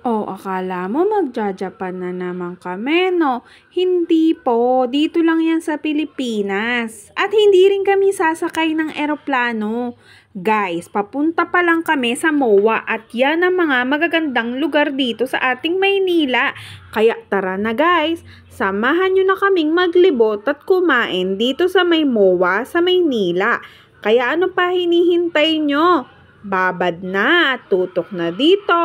Oh, akala mo magja-Japan na naman kami, no? Hindi po, dito lang yan sa Pilipinas. At hindi rin kami sasakay ng eroplano. Guys, papunta pa lang kami sa MOA at yan ang mga magagandang lugar dito sa ating Maynila. Kaya tara na guys, samahan nyo na kaming maglibot at kumain dito sa may MOA sa Maynila. Kaya ano pa hinihintay nyo? Babad na at tutok na dito!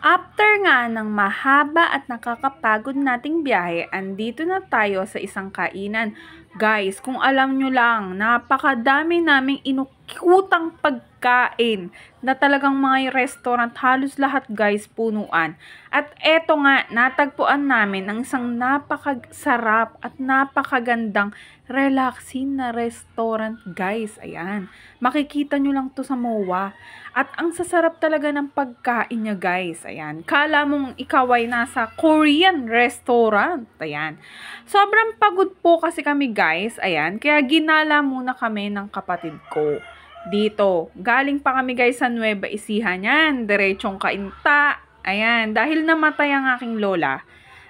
After nga ng mahaba at nakakapagod nating biyahe, andito na tayo sa isang kainan. Guys, kung alam nyo lang, napakadami naming inukutang pagkain na talagang mga restaurant, halos lahat guys, punuan. At eto nga, natagpuan namin ang isang napakasarap at napakagandang relaxing na restaurant guys. Ayan, makikita nyo lang to sa MOA. At ang sasarap talaga ng pagkain niya guys. Ayan. Kala mong ikaw ay nasa Korean restaurant. Ayan. Sobrang pagod po kasi kami guys. Ayan. Kaya ginala muna kami ng kapatid ko. Dito. Galing pa kami guys sa Nueva Ecija yan. Diretsong Cainta. Ayan. Dahil namatay ang aking lola.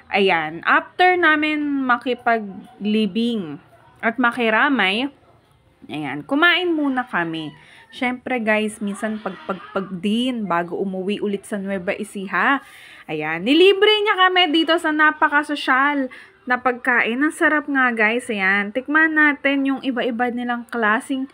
Ayan. After namin makipaglibing at makiramay, ayan, kumain muna kami. Syempre guys, minsan pagpagpag din bago umuwi ulit sa Nueva Ecija. Ayan, nilibre niya kami dito sa napaka-sosyal na pagkain. Ang sarap nga guys, ayan. Tikman natin yung iba-iba nilang klaseng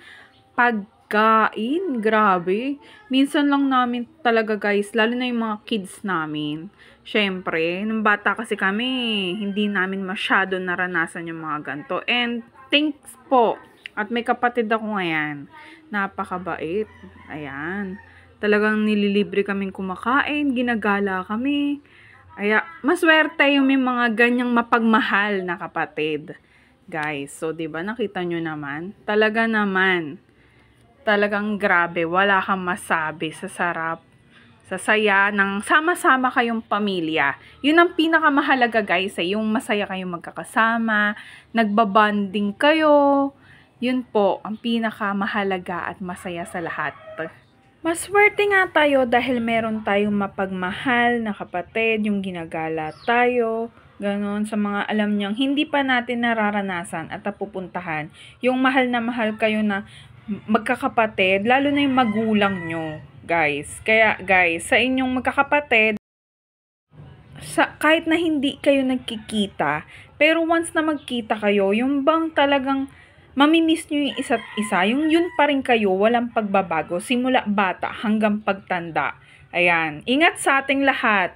pagkain. Grabe. Minsan lang namin talaga guys, lalo na yung mga kids namin. Syempre, nung bata kasi kami, hindi namin masyado naranasan yung mga ganito. And thanks po. At may kapatid ako ngayon. Napakabait. Ayan. Talagang nililibre kaming kumakain. Ginagala kami. Ay, maswerte yung may mga ganyang mapagmahal na kapatid. Guys, so 'di ba nakita nyo naman? Talaga naman. Talagang grabe. Wala kang masabi sa sarap. Sa saya ng sama-sama kayong pamilya. Yun ang pinakamahalaga guys. Yung masaya kayong magkakasama. Nagbabanding kayo. Yun po, ang pinakamahalaga at masaya sa lahat. Maswerte nga tayo dahil meron tayong mapagmahal na kapatid, yung ginagala tayo, ganon, sa mga alam niyang hindi pa natin nararanasan at napupuntahan. Yung mahal na mahal kayo na magkakapatid, lalo na yung magulang nyo, guys. Kaya guys, sa inyong magkakapatid, kahit na hindi kayo nagkikita, pero once na magkita kayo, yung bang talagang mamimiss nyo yung isa't isa, yung yun pa rin kayo, walang pagbabago, simula bata hanggang pagtanda. Ayan, ingat sa ating lahat.